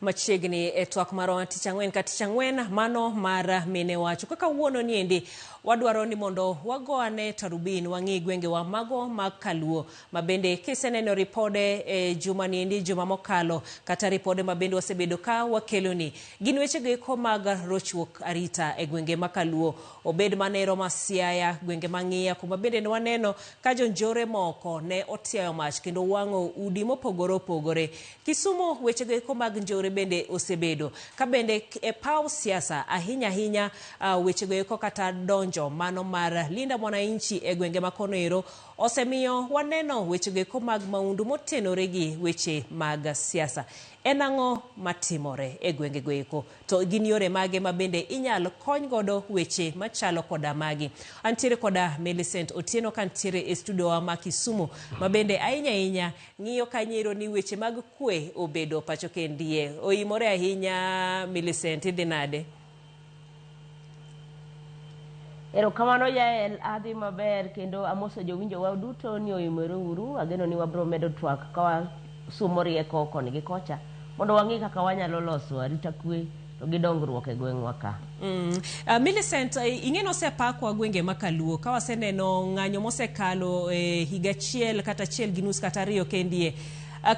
machiegni e twak maro tich ang'wen ka tich ang'wen mano mar mine wacho kaka wuono niendi wadwaro ni mondo wagoane tarubin wang'i gwengewa mago mag Kaluo mabende kiseneno ripode e juma niendi juma mokalo kata ripode mabende wasebedo ka wakeloni gin weche goeko mag rochruok arita e gwenge ma Kaluo obed manero ma Siaya gwenge mang'iya kuma bende waneno ka jonjore moko ne otiayo mach kendo wang'o udi mopogore opogore. Kisumo weche goeko mag njore bende osebedo ka bende e paw siasa ahinya weche goeko kata donjo mano mar Linda Mwananchi e gwenge makonoero osemiyo waneno weche goeko mag maundu motenore gi weche mag siasa. Enang'o matimore e gwenge goeko to gin yore mage mabende inyalo kony godo weche machalo koda magi. Antiere koda Millicent Otieno kantiere e studio wa ma Kisumu mabende ahinya ng'iyo kanyero ni weche mag kwe obedo pacho kendie. Oimore ahinya Millicent, idhi nade? Erokamano Yael, adhi maber kendo amoso jowinjo wa duto ni oimore uru. Ageno ni wabro medo twak ka sumo rieko koni gi kocha mondo wang'i kaka wanyalo loso arita kwe to gi dongruok e gweng'wa ka. Millicent, ing'eno sepakwa gwenge ma Kaluo ka waseneno ng'anyo mosekalo higa achiel kata achiel gi nus kata ariyo kendie.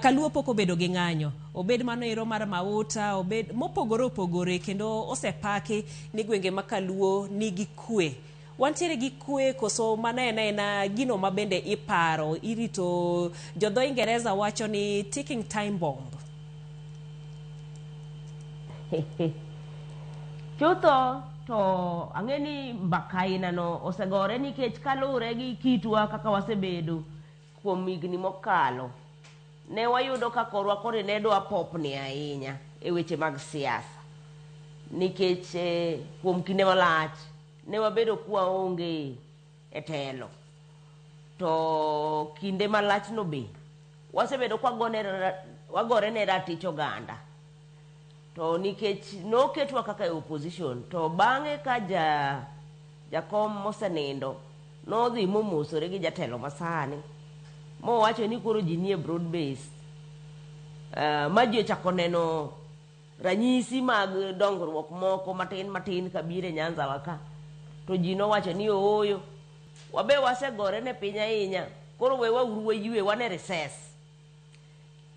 Kaluo pok obedo gi ng'anyo, obed mano ero mar Mauta, obed mopogore opogore kendo osepaki ni gwenge ma Kaluo nigi kwe. Wantiere gi kwe koso mana gino mabende iparo irito jodho Ingereza wacho ni ticking time bomb. Chutho to ang'eni mbaka inano osegore nikech kalure gi kitwa kaka wasebedo kuom higni mokalo. Ne wayudo ka korwa kore ne dwa popni ahinya e weche mag siasa nikech kuom kinde malach ne wabedo kuwa onge e telo to kinde malach no be wasebedo kwa wagore ne ratich oganda to nikech no ketwa kaka e opposition to bang'e ka jakom mosenindo no dhi momosore gi jatelo masani mo wacho ni koro ji nie broad base ma ji ochako neno ranyisi mag dongruok moko matin kabire Nyanza waka to ji no wacho ni ooyo wabe wasegore ne piny ahinya koro wewa uru wayue wane recess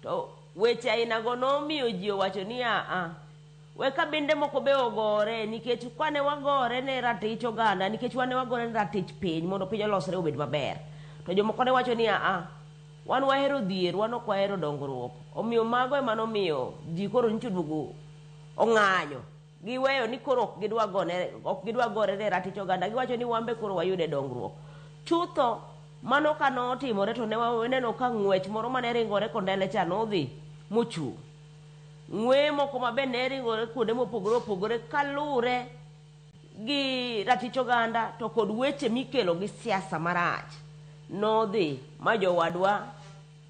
to weche ainago nomiyo ji owacho ni we ka bende moko be ogore nikech kwane wagore ne ratich oganda nikech wane wagore ne ratich piny mondo piny olosre obed maber to jomoko ne wacho ni wan wahero dhier wan ok wahero dongruok omiyo mago ema nomiyo ji koro nyicho duogo ong'anyo giweyo ni koro ok gidwa gore ne ratich oganda giwacho ni wambe koro wayude dongruok chutho mano ka notimore to ne waneno ka ng'wech moro mane ringore kondele cha nodhi mochung' ng'we moko mabe ne ringore kuonde mopogore opogore kalure gi ratich oganda to kod weche mikelo gi siasa marach nodhi ma jowadwa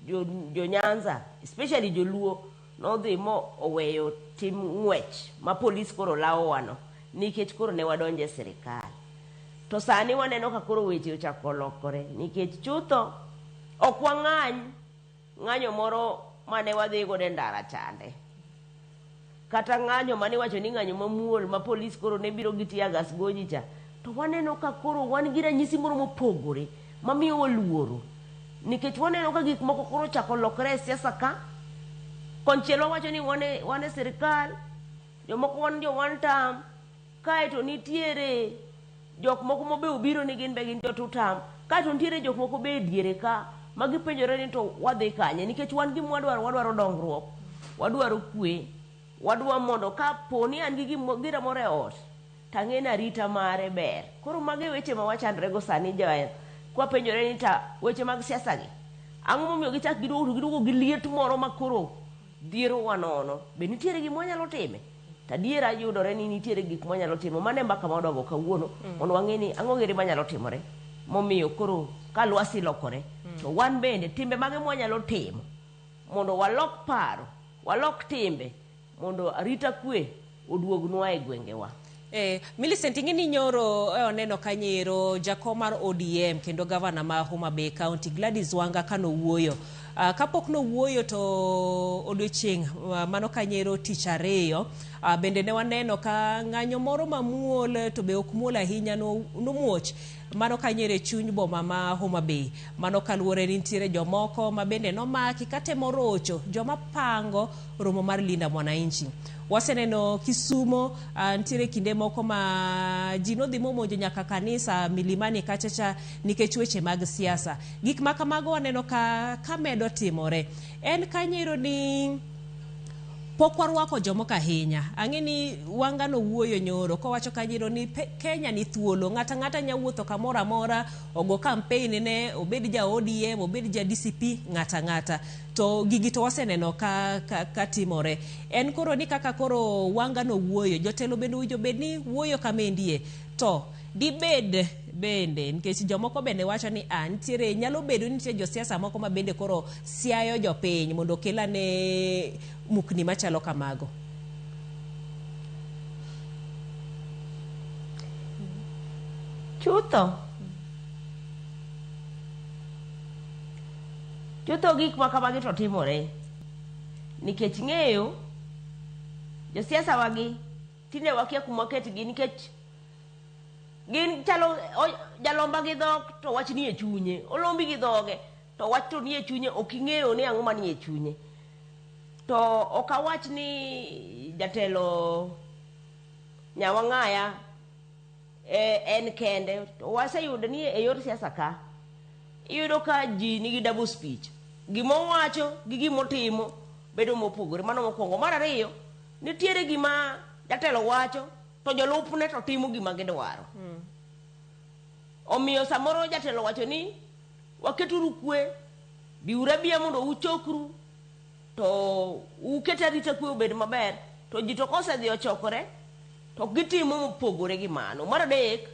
jo Nyanza especially joluo nodhi mo oweyo tim ng'wech ma polis koro lawowano nikech koro ne wadonje e sirikal to sani waneno ka koro weche ochako lokore nikech chutho ok ng'anyo moro mane wadhi godo ndara chande kata ng'anyo mane wacho ni ng'anyo mamuol ma polis koro ne biro gi tear gas goji cha to waneno ka koro wan gi ranyisi moro mopogore mamiyo waluoro nikech waneno ka gik moko koro chako lokore e siasa ka konchielo wacho ni wane sirikal jomoko wan jo one term kae to nitiere jok moko mobe obiro ni gin be gin jo two term kae to nitiere jok moko be diere ka magipenjore ni to wadhi kanye nikech wan gi wadwaro dongruok wadwaro kwe wadwa mondo ka poni an gi gira moro e ot tang'ena arita mare ber koro mage weche ma wachandre go sani Jael kwa penjore ni ta weche mag siasa gi ang'o momiyo gichak giduogo gi liet moro makoro dhiero wanono be nitiere gik mwanyalo time tadiera yudore ni nitiere gik mwanyalo timo mane mbaka madogo kawuono mondo wang'eni ang'o gere manyalo timore momiyo koro ka lwasi lokore to wan bende timbe mage mwanyalo timo mondo walok paro walok timbe mondo arita kwe oduognwa e gwengewa. Millicent ingini nyoro oneno kanyero jakom mar ODM kendo gavana ma Homa Bay County Gladys Wanga kano wuoyo. Kapok no wuoyo to odiochieng mano kanyero tich ariyo bende ne waneno ka ng'anyo moro mamuol to be ok muol ahinya no muoch mano kanyere chuny boma ma Homa Bay. Mano kaluwore ni nitiere jomoko ma bende nomaki katemo rocho joma pango romo mar Linda Mwananchi. Waseneno Kisumo nitiere kinde moko ma ji nodhi momonjo nyaka kanisa Milimani kachacha nikech weche mag siasa. Gik ma kamago waneno ka medo timore. En kanyero ni pok warwako jomoko ahinya. Ang'eni Wanga no wuoyo nyoro kowacho kanyero ni Kenya ni thuolo, ng'ata nyawuotho kamoro amora, ogo campaign ne obed ja ODM, obed ja DCP, ng'ata. To gigi to waseneno ka timore. En koro ni kaka koro Wanga no wuoyo, jotelo bende ujo bed ni wuoyo kamendie. To dibed bende nikech jomoko bende wacho ni nitiere nyalo bedo nitie josiasa moko ma bende koro siayo jopiny mondo kelane mukni machalo kamago. Chutho gik ma kamagi to timore nikech ng'eyo josiasa wagi tinde wakia kuma ketgi nikech gin chalo jalomba gi dhok to wach ni e chunye, olombi gi dhoge to wach to ni e chunye, ok ing'eyo ni ang'o manie chunye. To ok awach ni jatelo Nyawang'aya en kende, to waseyudo ni e yor siasa ka iyudo ka ji nigi double speech, gimowacho gi gimotimo bedo mopogore. Mano mokwongo. Mar ariyo, nitiere gima jatelo wacho to jolupne to timo gima gidwaro. Omiyo samoro jatelo wacho ni waketuru kwe, biura bia mondo uchokru, to ukete arita kwe obed maber, to ji to kosedhi ochokore to gitimo mopogore gi mano. Mar adek,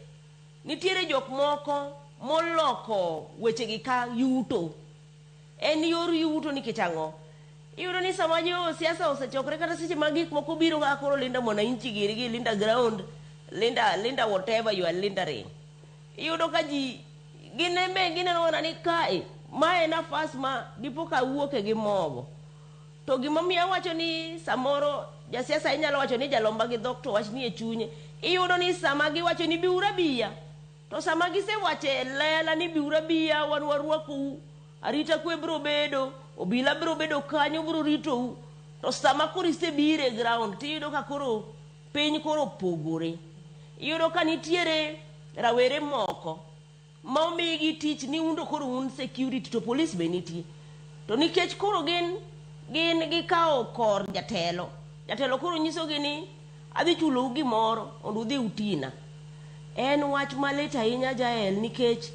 nitiere jok moko moloko weche gi ka yuto. En yor yuto nikech ang'o? Iyudo ni sama jo siasa osechokore kata seche ma gik moko biro ga koro Linda Mwananchi giri gi Linda Ground, Linda whatever you are lindering. Iyudo ka ji gineno ni kae mae nafas ma dipo ka wuoke gi mogo. To gimomiyo wacho ni samoro jasiasa inyalo wacho ni jalomba gi dhok to wach ni e chunye. Iyudo ni sama giwacho ni biura biya, to sama gisewache lela ni biura biya wan warwakou, arita kwe biro bedo, obila biro bedo kanyo biro ritou, to sama koro isebire ground tiyudo ka koro piny koro pogore. Iyudo ka nitiere rawere moko ma omigi tich ni undo koro un security to police be nitie. To nikech koro gin gikawo kor jatelo koro nyisogi ni adhi chulou gimoro mondo udhi utina. En wach malit ahinya Jael, nikech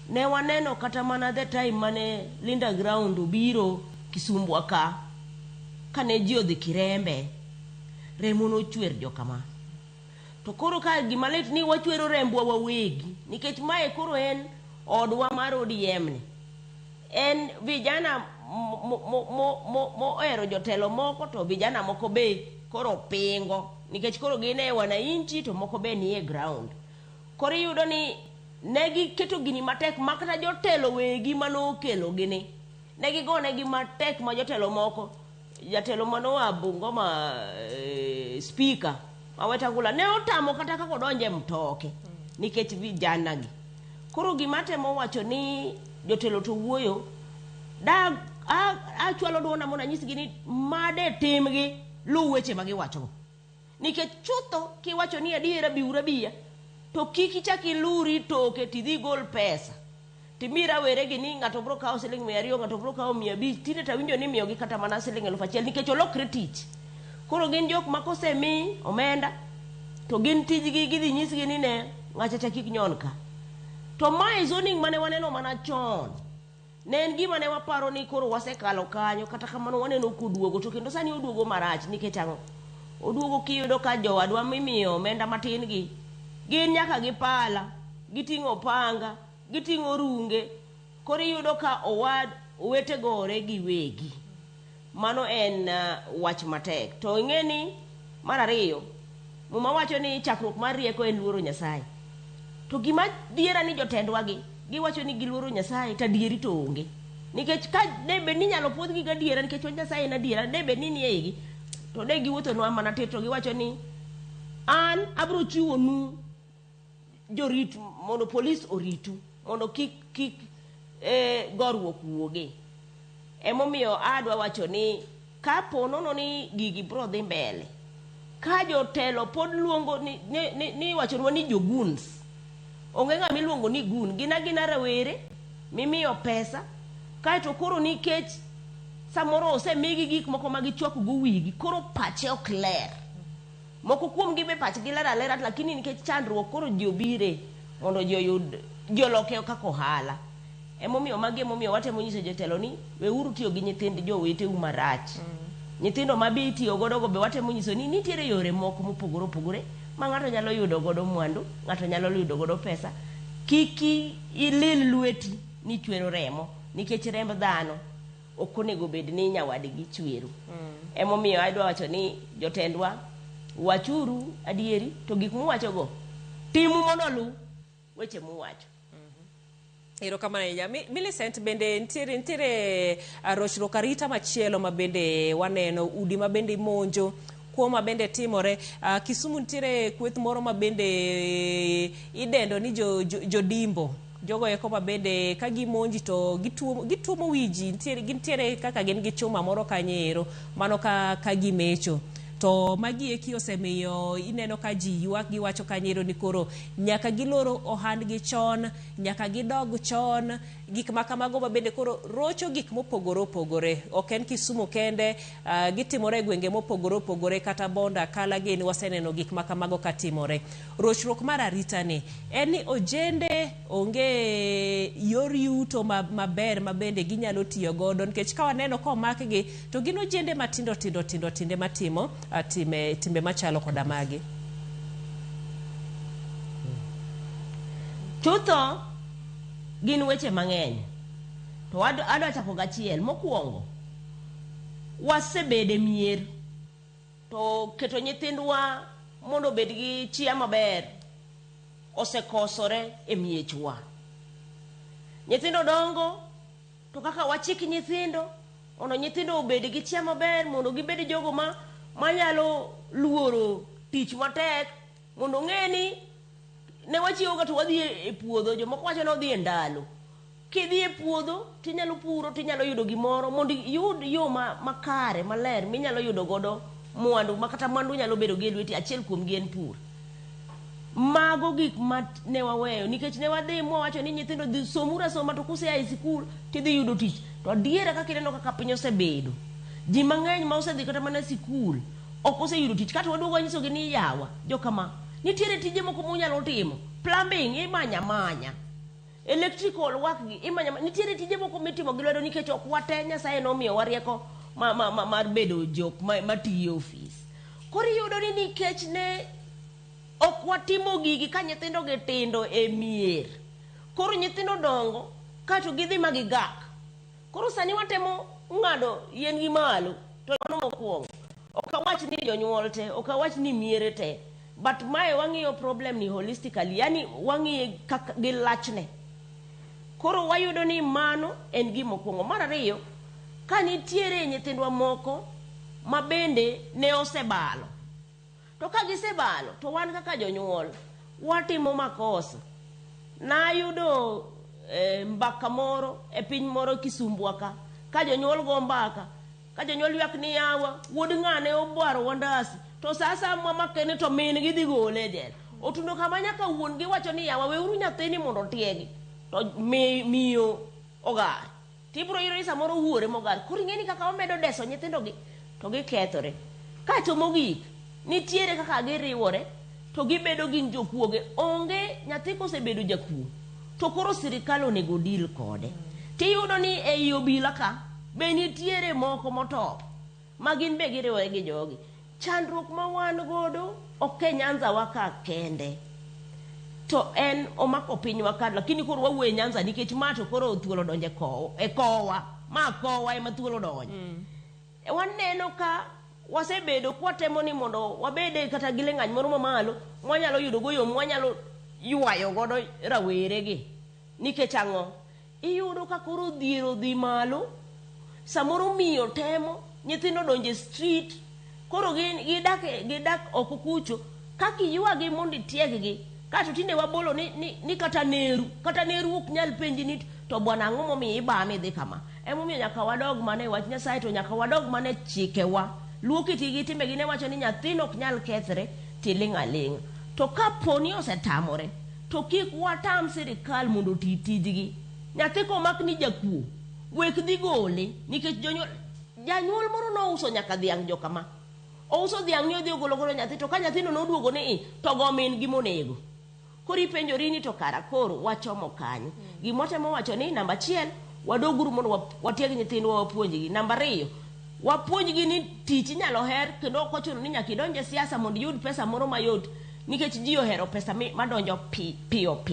ne waneno kata mana the time mane Linda Ground obiro Kisumbwa ka kane ji odhi Kirembe, remo nochwer jokama. To koro ka gimalit ni wachwero rembwa wawegi nikech mae koro en odwa mar ODM ni. En vijana moero jotelo moko, to vijana moko be koro pingo nikech koro gine Wananchi to moko be ni e ground. Koro yudo ni negi keto gini matek makata jotelo wegi manokelo gini negi gone gi matek ma jotelo moko, jatelo manoa Bungoma speaker Wetangula ne otamo kata kako donje mtoke nikech vijana gi. Koro gimatemo wacho ni jotelo to wuoyo da achwalo duona mona nyisgi ni made timgi lu weche magi wacho. Nikech chutho kiwacho ni adiera biura biya to kiki chaki luri toke tidhi gol pesa. Timira weregi ni ng'ato bro kawo siling 200, ng'ato bro kawo 500, tinde tawinjo ni miyogi kata mana siling 1000 nikech olokre tich. Koro gin jok makosemi omenda to gin tijgi gidhi nyisgi ni ne ng'acha kik nyon ka. To mae zoning mane waneno mana chon. Ne en gima ne waparo ni koro wasekalo kanyo, kata kamano waneno kuduogo to kendo sani oduogo marach nikech ang'o? Oduogo kiyudo ka jowadwa mimiyo omenda matin gi gin nyaka gi pala, giting'o panga, giting'o runge. Koro iyudo ka owete gore gi wegi. Mano en wach matek. To ing'eni mar ariyo, Muma wacho ni chakruok mar rieko en luoro Nyasaye. To gima diera ni jotendwa giwacho ni giluoro Nyasaye ta dieri to onge. Nikech ka debe ni nyalo puodh gi gadiera nikech Nyasaye na diera debe ni nie igi to de giwuotho nwa mana to giwacho ni an abro chiwo nu jorit mondo polis oritu mondo kik gorruok wuoge. Emomiyo adwa wacho ni ka ponono ni gigi bro dhi mbele ka jotelo pod luongo ni wacho ni joguns onge ng'ama iluongo ni gun gina rawere mimiyo pesa kaeto koro nikech samoro osemigi gik moko magichwako go wigi koro pache ok ler. Moko kuom gibe pachgi ler alera lakini nikech chandruok koro ji obire mondo ji oyud joloke kaka ohala. Emomiyo magi emomiyo watemo nyiso jotelo ni weuru tiyo gi nyithind joweteu marach. Nyithindo mabe itiyo godo go be watemo nyiso ni nitiere yore moko mopogore opogore ma ng'ato nyalo yudo godo mwandu, ng'ato nyalo yudo godo pesa. Kiki ilil lweti ni chwero remo nikech remb dhano ok onego bed ni nyawadgi chwero. Emomiyo adwa wacho ni jotendwa wachuru adieri to gik muwacho go timu mondo lu weche muwacho. Ero kamano ya Millicent bende ntiere rochruok arita machielo ma bende waneno udi ma bende monjo kuoma bende timore. Kisumu ntiere kweth moro ma bende idendo ni jodimbo jogo eko ma bende ka gimonji to gituomo wiji ntiere kaka gin gi chuma moro kanyero mano ka gimecho. To magi eki osemiyo ineno ka ji ywak giwacho kanyero ni koro nyaka giloro ohandgi chon, nyaka gidog chon, gik makamago ma bende koro rocho gik mopogore opogore. Ok en Kisumu kende, gitimore gwenge mopogore opogore kata Bonda, Kalageni waseneno gik makamago katimore. Rochruok mar arita ni en ni ojende onge yor yuto maber ma bende ginyalo tiyo godo nikech ka waneno ko makgi to gin ojende matindo tinde matimo timbe machalo koda magi. Chutho gin weche mang'eny to adwa chako gachiel mokwongo wasebede mier to keto nyithindwa mondo bed gi chia maber osekosore e miechwa. Nyithindo dongo to kaka wachik nyithindo mondo nyithindo obed gi chia maber mondo gibed jogo manyalo luoro tich matek mondo ng'eni ne wachiwo ga to wadhi e puodho. Jomoko wacho ni odhi e ndalo. Kidhi e puodho tinyalo puro tinyalo yudo gimoro mondo yud yo makare maler minyalo yudo godo mwandu makata mwandu nyalo bedo gi lweti achiel kuom gi en pur. Mago gik ma ne waweyo nikech ne wadhi mwawacho ni nyithindo dhi somura soma to kuse ai sikul tidhi yudo tich. To adiera kaka ineno kaka piny osebedo ji mang'eny ma osedhi kata mana sikul ok oseyudo tich kata waduogo nyisogi ni yawa jokama nitiere tije moko munyalo timo. Plumbing imanya electrical work gi imanya nitiere tije moko mitimo gi lwedo nikech ok wate Nyasaye nomiyo warieko mar bedo jok matiyo ofis. Koro yudo ni nikech ne ok watimo gigi ka nyithindo gi tindo e mier koro nyithindo dongo kato gidhi magigak. Koro sani watemo ng'ado yien gi malo to mano mokwongo. Ok awach ni jonyuol te, ok awach ni miere te, but mae wang'iyo problem ni holistically, yani wang'iye gi lachne. Koro wayudo ni mano en gima mokwongo. Mar ariyo, ka nitiere nyithindwa moko ma bende ne osebalo to ka gisebalo to wan kaka jonyuol watimo makosa. Nayudo mbaka moro e piny moro Kisumbwa ka jonyuol go mbaka ka jonyuol ywak ni yawa wuod ng'ane obwaro wandasi to sasa mama kene to min gi dhi gole jel otundo kama nyaka wuon gi wacho ni yawa weuru nyathini mondo tiegi to miyo ogar tibro yiro isa moro wuore mogar. Koro ing'eni kaka wamedo deso nyithindo gi to gikethore. Kaeto mogik nitiere kaka giriwore to gibedo gin jokuoge. Onge nyathi kosebedo jakuo to koro sirikal onego deal kode. Tiyudo ni ei obila ka be nitiere moko motop ma gin be giriwore gi jogi. Chandruok ma wan godo ok Nyanza waka kende to en omako pinywa ka, lakini koro wawuoye Nyanza nikech mato koro thuolo donje kowa ma kowa ema thuolo donje. Waneno ka wasebedo kwatemo ni mondo wabede kata gi leng'any moro mamalo mwanyalo yudo goyo mwanyalo ywayo godo rawere gi nikech ang'o iyudo ka koro dhiero dhi malo samoro miyo temo nyithindo donje street koro gidak oko kucho kakiywagi mondo itieggi kato tinde wabolo ni kata neru ok nyal penji ni to bwana ang'o momiyo ibame dhi kama emomiyo nyaka wadog mane wach Nyasaye to nyaka wadog mane chikewa luo kitigi timbegi ne wacho ni nyathino ok nyal kethre tiling' aling' to kaponi osetamore to kik watam sirikal mondo oti tijgi nyathi komak ni jakuo wek dhi gole nikech janyuol moro nouso nyaka dhiang' jokama ouso dhiang' ni odhi ogolo nyathi to ka nyathino noduogo ni to go min gi monego koro ipenjori ni to kara koro wachomo kanyo gimotemo wacho ni namba 1 wadoguru mondo watieg nyithindwa wapuonjgi namba 2 wapuonjgi ni tich inyalo her kendo ok ochuno ni nyaka idonje siasa mondo iyud pesa moro mayot nikech ji ohero pesa madonjo piyo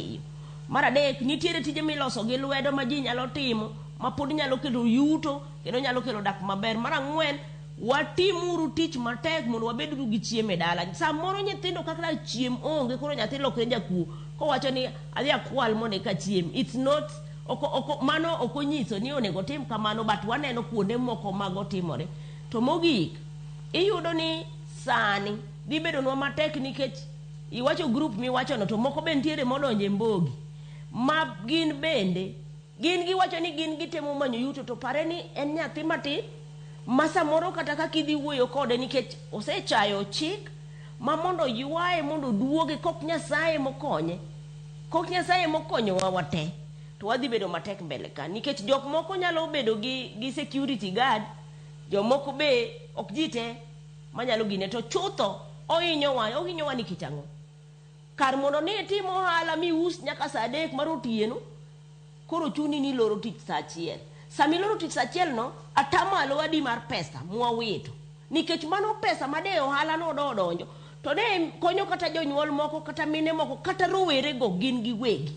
mar 3 nitiere tije miloso gi lwedo ma ji nyalo timo ma pod nyalo kelo yuto kendo nyalo kelo dak maber mar 4 watimuru tich matek mondo wabedru gi chiemo e dala samoro nyithindo kaka chiem onge koro nyathi lokre jakuo kowacho ni adhi akwal mondo eka chiem it's not mano ok onyiso ni onego tim kamano but waneno kuonde moko mago timore to mogik iyudo ni sani dhi bedonwa matek nikech iwacho group miwachono to moko be ntiere modonje mbogi ma gin bende gin giwacho ni gin gitemo manyo yuto to pare ni en nyathi matin ma samoro kata kaka idhi wuoyo kode nikech osechayo chik ma mondo ywaye mondo duoge kok Nyasaye mokonyowa wate to wadhi bedo matek mbele ka nikech jok moko nyalo bedo gi security guard jomoko be ok jite manyalo gine to chutho ohinyowa nikech ang'o kar mondo ni itimo ohala mius nyaka saa 3 mar otieno koro chuni ni loro tich saa 1 samiloro tich saa 1 no atamalo adi mar pesa mwawito nikech mano pesa made ohala no donjo to ne konyo kata jonyuol moko kata mine moko kata rowere go gin giwegi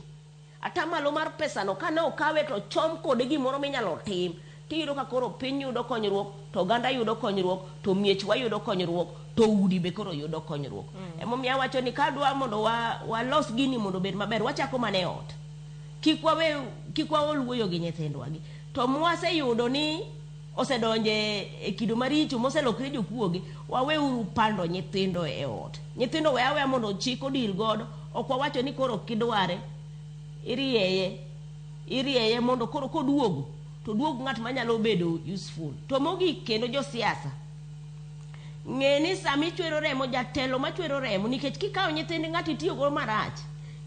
atamalo mar pesa no kana okawe to chom kode gimoro minyalo tim tiyudo ka koro piny yudo konyruok to oganda yudo konyruok to miechwa yudo konyruok to udi be koro yudo konyruok emomiyo awacho ni kadwa mondo walos gini mondo bed maber wachako mane ot kik wawol wuoyo gi nyithindwa gi to mwaseyudo ni osedonje e kido maricho moselokre jokuoge waweuru pando nyithindo e ot nyithindo weya mondo chik odil godo ok wawacho ni koro kidware irieye mondo koro koduogo to duogo ng'at manyalo bedo useful to mogik kendo josiasa ng'e ni sami chwero remo jatelo machwero remo nikech kikawo nyithind ng'ati tiyo go marach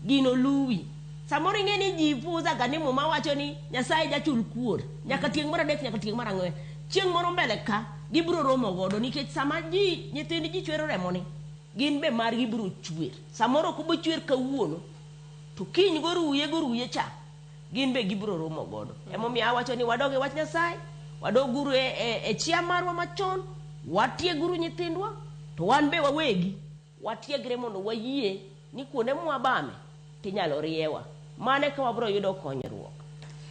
gino luwi samoro ing'e ni ji fuza ga ni muma wacho ni Nyasaye jachul kuor nyaka tieng' mar 3 nyaka tieng' mar 4 chieng' moro mbele ka gibro romo godo nikech sama nyithind ji chwero remo ni gin be mar gibro chwer samoro kubo chwer kawuono to kiny goruye cha gin be gibro romo godo emomiyo awacho ni wadoge wach Nyasaye wadoguru e chia marwa machon watieguru nyithindwa to wan be wawegi watiegre mondo wayie ni kuonde mwabame tinyalo riewa mane ka wabro yudo konyruok.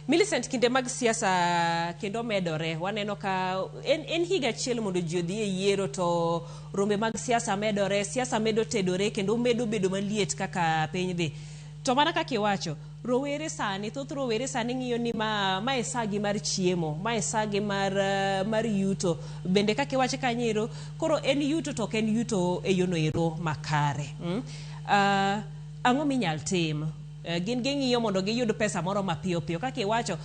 Millicent, kinde mag siasa kendo medore waneno ka en higa achiel mondo ji odhi e yiero to rombe mag siasa medore, siasa medo tedore kendo medo bedo maliet kaka piny dhi. To mana kaka iwacho, thoth rowere sani ng'iyo ni ma esagi mar chiemo, ma esagi mar yuto. Bende kaka iwacho kanyero, koro en yuto to en yuto e yono ero makare. Ang'o minyal tim? Gin ging'iyo mondo giyud pesa moro mapiyo piyo kaka iwacho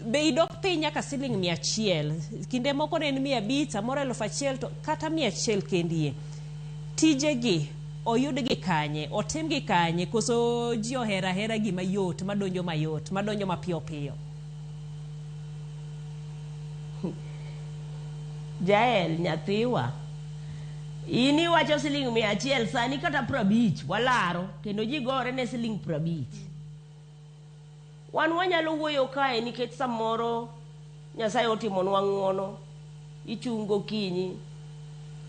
be idok piny nyaka siling 100 kinde moko ne en 500 samoro 1000 to kata 100 kendie tije gi oyud gi kanye otim gi kanye koso ji ohera gi mayot madonjo mapiyo piyo. Jael nyathiwa ini wacho siling 100 sani kata 50 walaro kendo ji gore ne siling 50 wan wanyalo wuoyo kae nikech samoro Nyasaye otimonwa ng'wono ichungo kinyi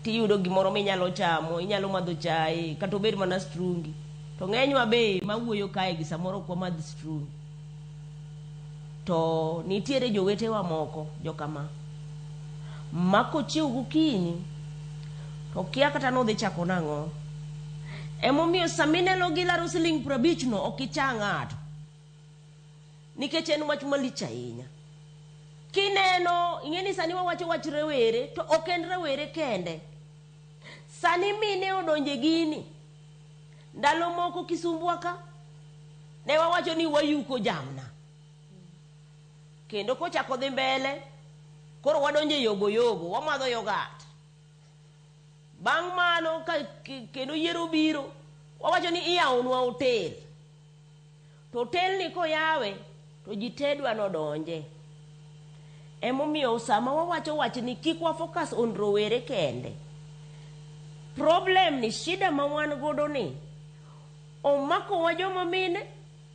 tiyudo gimoro minyalo chamo inyalo madho chai kata obed mana strungi to ng'enywa be mawuoyo kae gi samoro kwa madh strungi to nitiere jowetewa moko jokama mako chiw gokinyi to kia kata no dhi chako nang'o. Emomiyo saminelo gi laro siling 50 no ok icha ng'ato, nikech en wach malich ahinya. Kineno ing'eni sani wawacho wach rewere, to ok en rewere kende. Sani mine odonje gini. Ndalo moko Kisumbwa ka ne wawacho ni wayuko jamna, kendo kochako dhi mbele koro wadonje yogo wamadho yogat. Bang' mano kendo yiero biro, wawacho ni iyawonwa hotel. To hotel ni koyawe to ji tedwa nodonje. Emomiyo sama wawacho wach ni kik wa focus on rowere kende. Problem ni shida ma wan godo ni omako wa joma mine,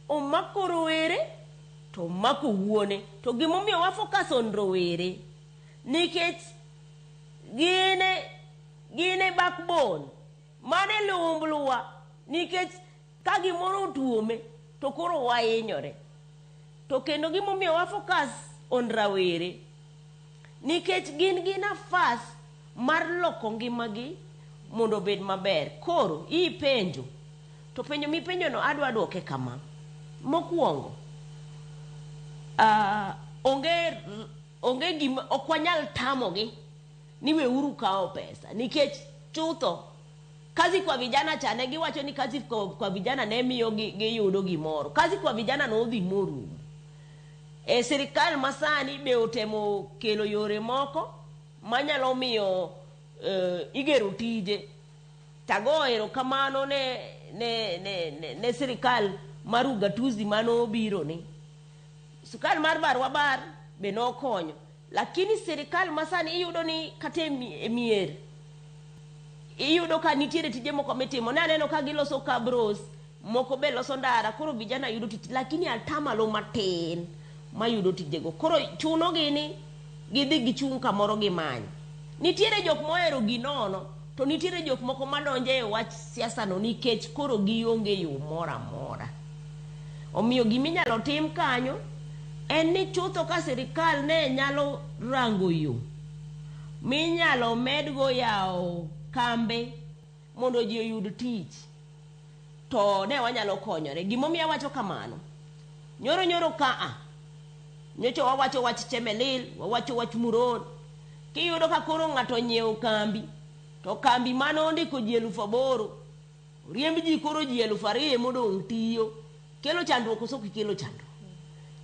omako rowere, to omako wuone. To gimomiyo wa focus on rowere nikech gine backbone mane lumbluwa, nikech ka gimoro tuome to koro wahinyore. To kendo gimomiyo wa focus on rawere nikech gin gi nafas mar loko ngimagi mondo bed maber. Koro penjo, to penjo mipenjo no adwa duoke kama. Mokwongo, onge gima ok wanyal tamogi ni weuru kao pesa, nikech chutho kazi kwa vijana chane giwacho ni kazi kwa vijana ne miyo giyudo gimoro. Kazi kwa vijana no dhi moru. Sirikal masani be otemo kelo yore moko manyalo miyo igero tije. Tago erokamano ne sirikal mar ugatuzi mano biro ni. Sirikal mar Barwabar be no konyo, lakini sirikal masani iyudo ni kate mier iyudo ka nitiere tije moko mitimo. Ne aneno ka giloso kabros, moko be loso ndara, koro vijana yudo tich, lakini atamalo matin mayudo tijego. Koro chuno gini gidhi gichung' kamoro gimany. Nitiere jok mohero ginono, to nitiere jok moko madonje e wach siasa no nikech koro gionge yo mora mora. Omiyo giminyalo tim kanyo en ni chutho ka sirikal ne nyalo rango yo minyalo medgo yao kambe mondo ji oyud tich, to ne wanyalo konyore. Gimomiyo wacho kamano, nyoro nyocho wawacho wach Chemelil, wawacho wach Muron. Kiyudo ka koro ng'ato nyiewo kambi, to kambi mano ndiko ji 8,000, riemb ji koro ji 2,000 modong' tiyo. Kelo chandruok koso kelo chandruok,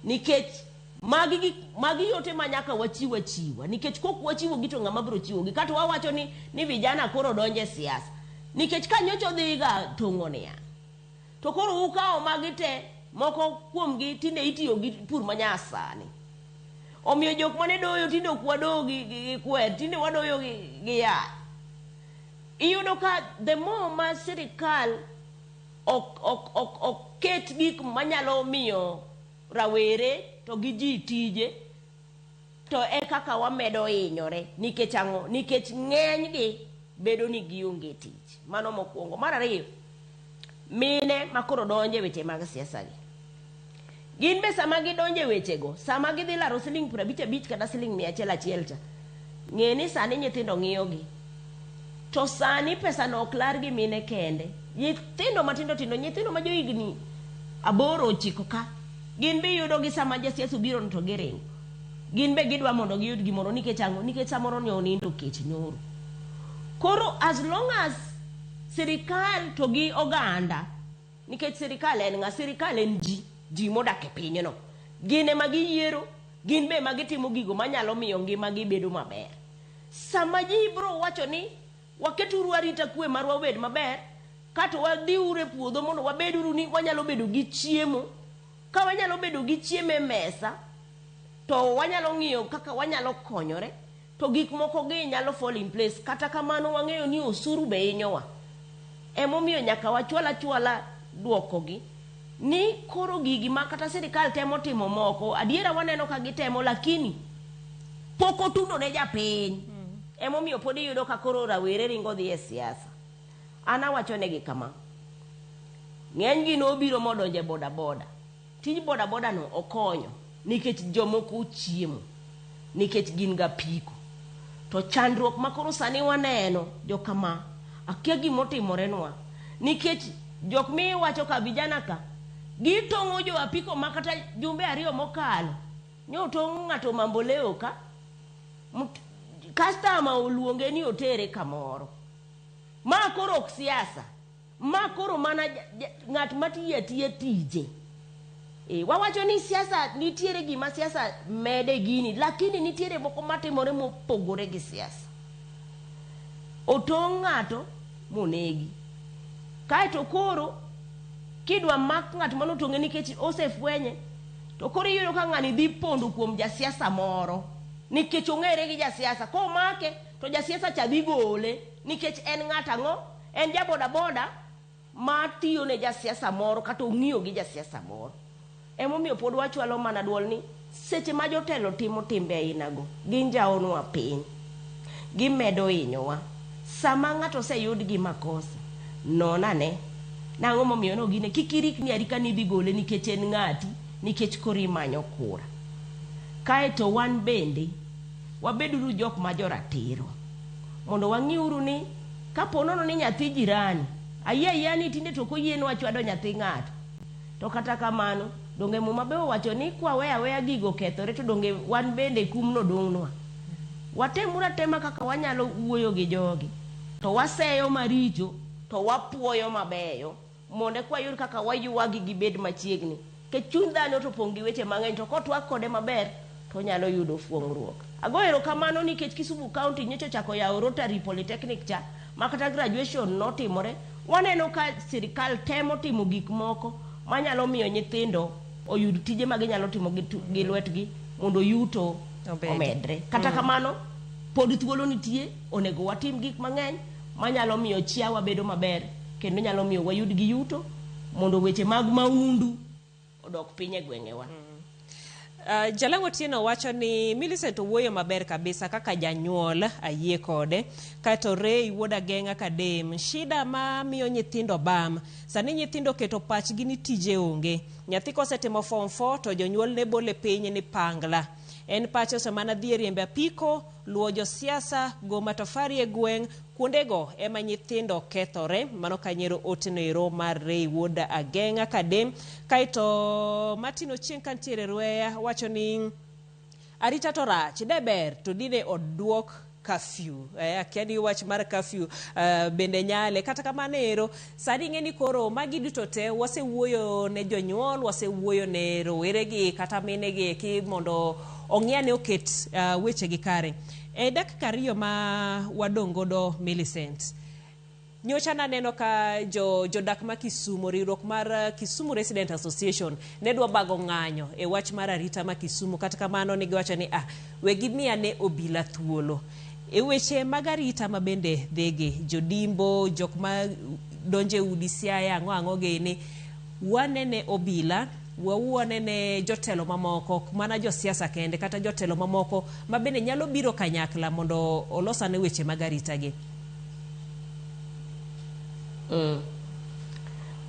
nikech magi yote manyaka wachiwa, nikech kok wachiwo gi to ng'ama biro chiwo gi. Kata wawacho ni vijana koro donje siasa, nikech ka nyocho dhiga tong'o niya, to koro ukao magi te, moko kuomgi tinde itiyo gi pur manyasani. Omiyo jok mane doyo tinde ok wadoyo gi kwer, tinde wadoyo gi yath. Iyudo ka the more ma sirikal ok ket gik manyalo miyo rawere to gi ji tije, to e kaka wamedo hinyore. Nikech ang'o? Nikech ng'eny gi bedo ni gionge tich. Mano mokwongo. Mar ariyo, mine makoro donje weche mag siasa gi, gin be sama gidonje wechego, sama gidhi laro siling 55 kata siling 100 cha, ng'eni sani nyithindo ng'iyogi. To sani pesa no ok lar gi mine kende. Nyithindo matindo nyithindo ma johigni 8-9 ka, gin be yudo gi sama jasiasa biro to giring. Gin be gidwa mondo giyud gimoro nikech ang'o? Nikech samoro ne onindo kech nyoro. Koro as long as sirikal to gi oganda, nikech sirikal en ng'a? Sirikal en ji modak e pinyno. Gin ema giyiero, gin be magitimo gigo manyalo miyo ngimagi bedo maber. Sama ji bro wacho ni waketuru arita kwe marwa obed maber, kato wadhiure puodho mondo wabeduru ni wanyalo bedo gi chiemo. Ka wanyalo bedo gi chiemo e mesa, to wanyalo ng'iyo kaka wanyalo konyore, to gik moko gi nyalo fall in place. Kata kamano wang'eyo ni osuru be hinyowa. Emomiyo nyaka wachwala duoko gi ni koro gigi ma kata sirikal temo timo moko, adiera waneno ka gitemo, lakini poko tuno ne japiny. Emomiyo podi yudo ka koro rawere ringo dhi e siasa. Ana wacho negi kama, ng'eny gi no biro modonje boda. Tij boda no okonyo nikech jomoko chiemo, nikech gin ga piko. To chandruok makoro sani waneno jokama akia gimotimorenwa nikech jok mi wacho ka vijana ka gitong'o jo apiko makata jumbe 2 mokalo nyo tong'o ng'ato mamboleo ka customer oluonge ni otere kamoro ma koro ok siasa ma koro mana ng'at matiye tije wawacho ni siasa nitiere gima siasa mede gini lakini nitiere moko matimore mopogore gi siasa otong' ng'ato monegi kaeto koro kidwa mak ng'at manotong'e nikech osefwenye to koro iyudo ka ng'ani dhi pondo kuom jasiasa moro nikech ong'ere gi jasiasa komake to jasiasa cha dhi gole nikech en ng'at ang'o en jabodaboda matiyo ne jasiasa moro kata ong'iyo gi jasiasa moro emomiyo pod wachwalo mana duol ni seche ma jotelo timo timbe ainago gin jaonwa piny gimedo hinyowa sama ng'ato oseyud gi makosa nonane nang'o momiyo no gine kikirikni arika ni dhi gole nikech en ng'ati nikech koro imanyo kura kaeto wan bende wabeduru jok ma joratiro mondo wang'iuru ni kapo nono ni nyathi jirani ayie ni tinde to koyienwa chwado nyathi ng'ato to kata kamano donge muma be wacho ni kwa weya gigo kethore to donge wan bende kumno dong'nwa watemura tema kaka wanyalo wuoyo gi jogi to waseyo maricho to wapuoyo mabeyo mondo kwayud kaka wayuagi gibed machiegni ke chuny dhano to pong' gi weche mang'eny to kotwak kode maber to nyalo yudo fuong'ruok. Agoero kamano nikech Kisumu County nyocha chako yawo Rotary Polytechnic cha makata graduation notimore waneno ka sirikal temo timo gik moko manyalo miyo nyithindo oyud tije ma ginyalo timo gi lwetgi mondo yuto omedre. Kata kamano pod thuolo nitie onego watim gik mang'eny manyalo miyo chiawa bedo maber kendo nyalo miyo wayud gi yuto mondo weche mag maundu odok piny e gwengewa. Jalango Tieno wacho ni Millicent owuoyo maber kabisa kaka janyuol ayie kode kato Ray wuod Ageng'a kadem shida ma miyo nyithindo bam sani nyithindo keto pachgi ni tije onge nyathi kosetimo form 4 to jonyuol ne bole piny ni pangla en pacho semana dhi riembe apiko luwo josiasa go matofari e gweng kuondego ema nyithindo kethore mano kanyero otenero mar Ray wuod Ageng'a kadem kaito Martin Ochieng kantiere Rweya wacho ni arita to rach deber to dine odduok curfew akiani wach mar curfew bende nyale kata kamanero sani ng'eni koro magi duto te wasewuoyo ne jonyuol wasewuoyo ne roweregi kata minegi ki mondo ong'iane oket weche gi kare dakika 2 ma wadongo do Millicent nyocha naneno ka jodak ma Kisumu riwruok mar Kisumu Resident Association ne dwa bago ng'anyo e wach mar arita ma Kisumu kata kamano ni giwacho ni wegi miya ne obila thuolo e weche mag arita ma bende dhege jodimbo jok ma donje udi siaya ang'o gini wanene obila wawuonene jotelo mamoko mana josiasa kende kata jotelo mamoko ma bende nyalo biro kanyakla mondo olosane weche mag arita gi.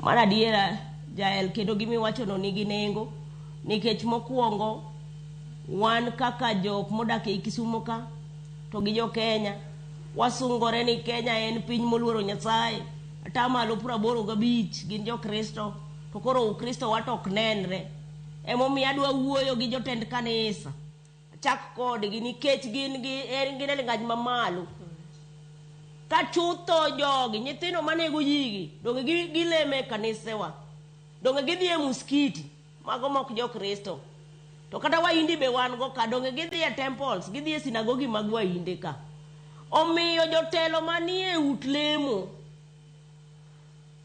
Mana diera jael kendo gimi wacho no nigi nengo nikech mokwongo wan kaka jok modak e Kisumu ka to gi jo Kenya wasungore ni Kenya en piny moluoro Nyasaye atamalo 85 gin jo Kristo to koro Kristo watok nenre emomiyo adwa wuoyo gi jotend kanisa chak kodgi nikech gin e ng'any mamalo ka chutho jogi nyithindo manego yigi donge gileme kanisewa donge gidhi e muskiti mago mok jo Kristo to kata waindi be wan go ka donge gidhi e temples gidhi e sinagogi mag wainde ka omiyo jotelo manie ut lemo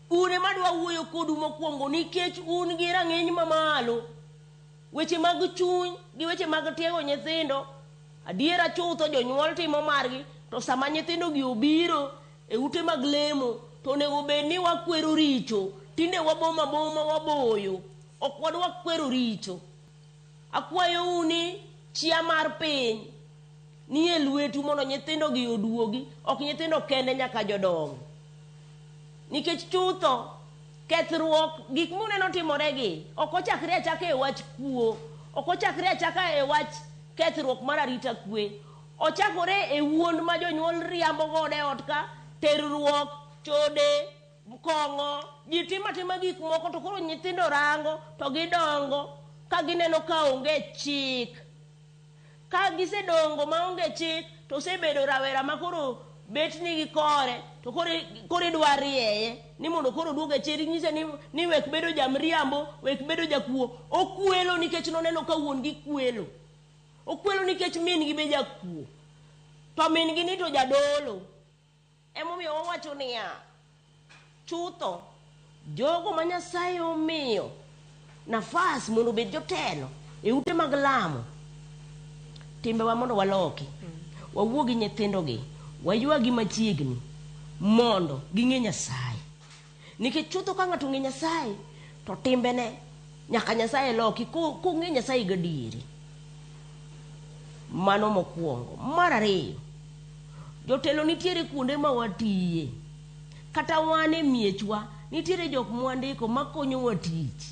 une madwa wuoyo kodu mokwongo nikech un gi rang'eny mamalo weche mag chuny gi weche mag tiego nyithindo adiera chutho jonyuol timo margi to sama nyithindo gi obiro e ute mag lemo to onego bed ni wakwero richo tinde waboma waboyo ok wadwa kwero richo. Akwayo uni chia mar piny ni e lwetu mondo nyithindo gi oduogi ok nyithindo kende nyaka jodongo nikech chutho kethruok gik muneno timoregi ok ochakre achaka e wach kuo ok ochakre achaka e wach kethruok mar arita kwe ochakore e wuond ma jonyuol riambo gode ot ka, terruok, chode, kongo, ji timo gik moko to koro nyithindo rango to gidongo ka gineno ka onge chik. Ka gisedongo ma onge chik to osebedo rawera ma koro bet nigi kore to koro idwa rieye ni mondo koro duoge chiri nyise ni wek bedo jamriambo, wek bedo jakuo. Okwelo nikech noneno ka wuon gi kwelo. Okwelo nikech min gi be jakuo. To min gi ni to jadolo. Emomiyo wawacho niya, chutho jogo ma Nyasaye omiyo nafas mondo bed jotelo e ute mag lamo, timbewa mondo waloki. Wawuo gi nyithindogi, waywagi machiegni mondo ging'e Nyasaye. Nikech chutho ka ng'ato ng'e Nyasaye to timbene nyaka Nyasaye loki kong'e Nyasaye gadieri. Mano mokwongo. Mar ariyo, jotelo nitiere kuonde ma watiye, kata wan e miechwa nitiere jok mwandiko makonyowa tich.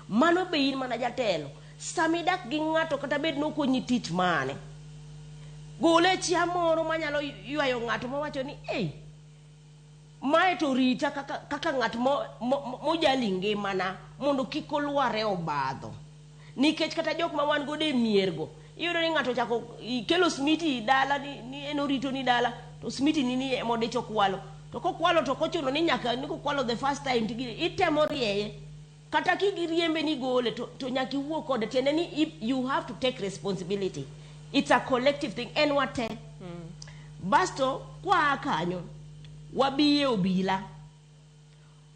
Mano be in mana jatelo, samidak gi ng'ato kata bed nokonyi tich mane, gole chia moro manyalo ywayo ng'ato mawacho ni mae to rita kaka ng'at mojali ngimana mondo kik olware obadho. Nikech kata jok ma wan godo e miergo, iyudo ni ng'ato chako kelo smiti dala ni en orito ni dala, to smiti ni modicho kwalo. To kokwalo to kochuno ni nyaka ni kokwalo the first time itemo rieye. Kata kigiriembe ni gole to nyaka iwuo kode, tiende ni you have to take responsibility. It's a collective thing. En wate. Basto kwa kanyo wabiye obila.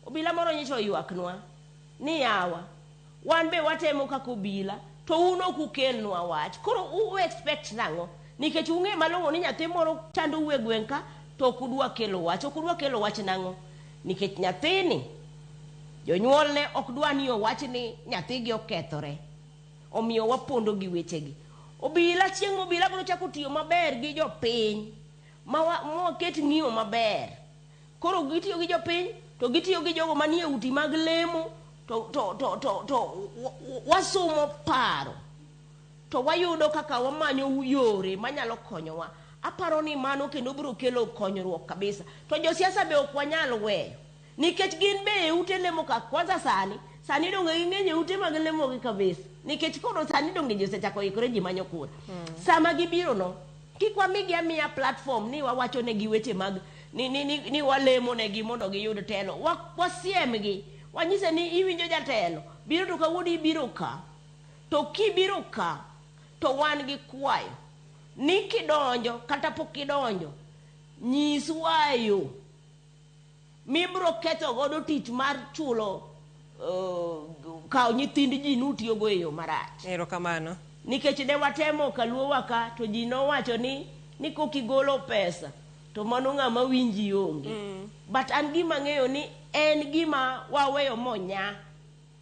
Obila moro nyicho ywaknwa ni yawa wan be watemo kaka obila to uno kukelnwa wach. Koro u expect nango nikech ung'e malongo ni nyathi moro chando uwe gwenka to kudwa kelo wach. Okudwa kelo wach nango nikech nyathini jonyuol ne okdwa ni owach ni nyathigi okethore, omiyo wapondo gi wechegi. Obila chieng' obila biro chako tiyo maber gi jopiny ma ket ng'iyo maber. Koro gitiyo gi jopiny to gitiyo gi jogo manie uti mag lemo to wasumo paro to wayudo kaka wamanyo yore manyalo konyowa. Aparo ni mano kendo biro kelo konyruok kabisa. To josiasa be ok wanyal weyo nikech gin be e ute lemo ka kwanza sani donge ging'enye ute mag lemo gi kabisa. Nikech koro sani donge josechako ikore ji manyo kura. Sama gibiro no, kik wamigi amiya platform ni wawacho negi weche mag ni walemo negi mondo giyud telo. Wasiemgi, wanyise ni iwinjo jatelo, biro to kawuono ibiro ka. To kibiro ka, to wan gi kwayo ni kidonjo kata pok kidonjo, nyiswa yo mibro ketho godo tich mar chulo kao nyithind ji nutiyo go e yo marach. Erokamano. Nikech ne watemo Kaluo waka to ji nowacho ni kokigolo pesa to mano ng'ama winji onge. But an gima ng'eyo ni en gima waweyo monya,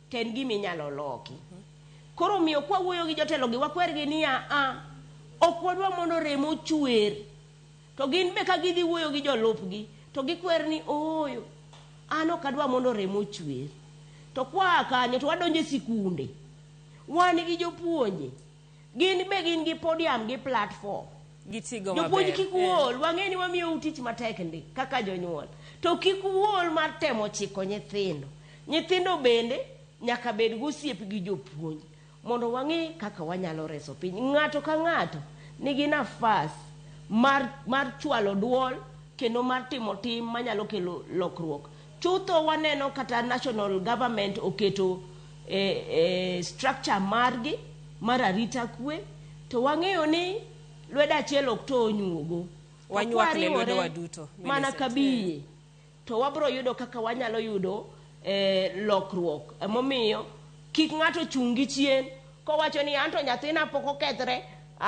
to en gima inyalo loki. Koro miyo kwa wuoyo gi jotelo gi wakwergi ni ok wadwa mondo remo chwer. To gin be ka gidhi wuoyo gi jolupgi to gikwer ni oyo an ok adwa mondo remo chwer. To kwa kanyo to wadonje sikunde, wan gi jopuonje, gin be gin gi podium gi platform. Gitigo maber. Jopuonj kik wuol, wang'eni wamiyo utich matek ndi kaka jonyuol. To kik wuol mar temo chiko nyithindo. Nyithindo bende nyaka bed gosiep gi jopuonj mondo wang'e kaka wanyalo reso piny. Ng'ato ka ng'ato nigi nafas mar chwalo duol kendo mar timo tim manyalo kelo lokruok. Chutho waneno kata national government oketo structure margi mar arita kwe, to wang'eyo ni lwedo achiel ok to onyuogo. Wanywak ne lwedo waduto. Mana kabiye. To wabro yudo kaka wanyalo yudo lokruok. Emomiyo kik ng'ato chungi chien kowacho ni anto nyathina pok okethre,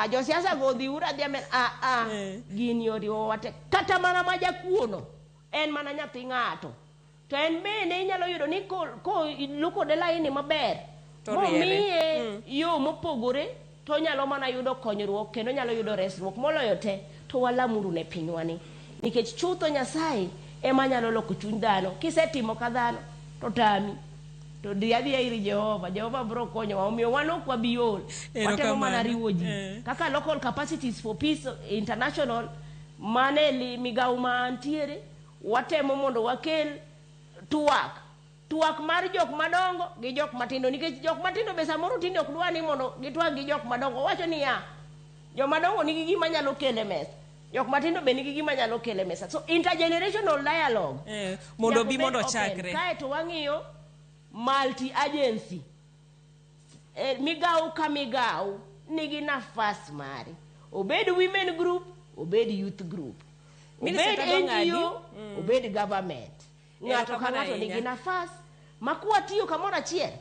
josiasa go dhi ura dhi amen. Gini oriwo wate. Kata mana majakuono en mana nyathi ng'ato. To en bende inyalo yudo ni ko luko de laini maber, momiye yo mopogore, to nyalo mana yudo konyruok kendo nyalo yudo resruok. Moloyo te to walamuru ne pinywani. Nikech chutho Nyasaye ema nyalo loko chuny dhano. Kisetimo ka dhano to tami. to diadhi iri Jehova bro konyo wa omiyo wano kwa biol watemo mana riwo ji kaka local capacities for peace international mane li migao mantiere watemo mondo wakel tuak mar jok madongo gi jok matindo nikech jok matindo be samoro tinde ok dwa ni mondo gitwak gi jok madongo wacho ni ya joma dongo nigi gima nyalo kele mesa jok matindo be nigi gima nyalo kele mesa so intergenerational dialogue mondo bi mondo chakre kae to wang'iyo multi agency migao ka migao nigi nafas mare obed women group obed youth group obed NGO obed government ng'ato ka ng'ato nigi nafas makuwa tiyo kamoro achiel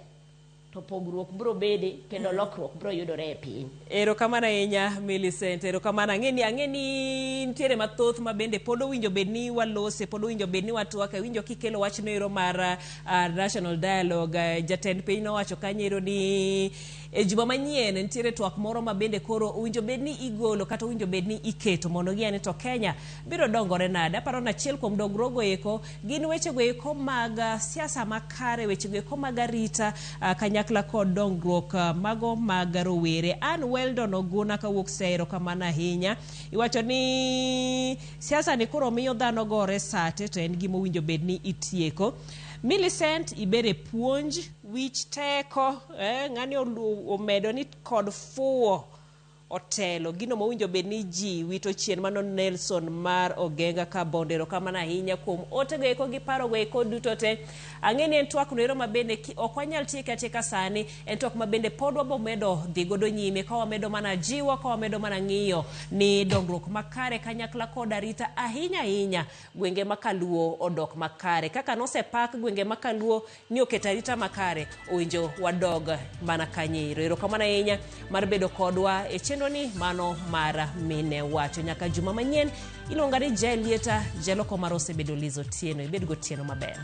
to pogruok bro bede kendo lokruok bro yudore e piny. Erokamano ahinya Millicent, erokamano. Ang'eni nitiere mathoth ma bende pod owinjo bed ni walose, pod owinjo bed ni watwak, winjo kikelo wach no ero mar national dialogue. Jatend piny nowacho kanyo ero ni e juma manyien nitiere twak moro ma bende koro owinjo bed ni igolo kata owinjo bed ni iketo mondo gi to Kenya biro dongore nade. Aparo na achiel kuom dongruogo eko gin weche go eko mag siasa makare, weche go eko mag arita kanyakla kod dongruok mago mag rowere. An Weldon Oguna kawuok Sero kamano ahinya. Iwacho ni siasa ni koro miyo dhano gore sate to en gima owinjo bed ni itieko. Millicent ibere puonj wich teko ng'ani omedo ni kod fuo otelo gino mowinjo bed ni ji wito chien mano Nelson mar Ogenga ka bondero kamano ahinya kuom otego eko gi paro go eko duto te. Ang'eni en twak no ero mabende ok wanyal tieke atieka sani, en twak mabende pod wabomedo dhi godo nyime ka wamedo mana jiwo, ka wamedo mana ng'iyo ni dongruok makare kanyakla kod arita ahinya gwenge makaluo odok makare kaka nosepak gwenge makaluo ni oketo arita makare owinjo wadog mana kanyero. Erokamano ahinya mar bedo kodwa e chenro ni mano mara mine wacho nyaka juma manyien. Iluonga ni Jelieta Jeloko marose bedo Lizo Tieno. Ibed go tieno maber.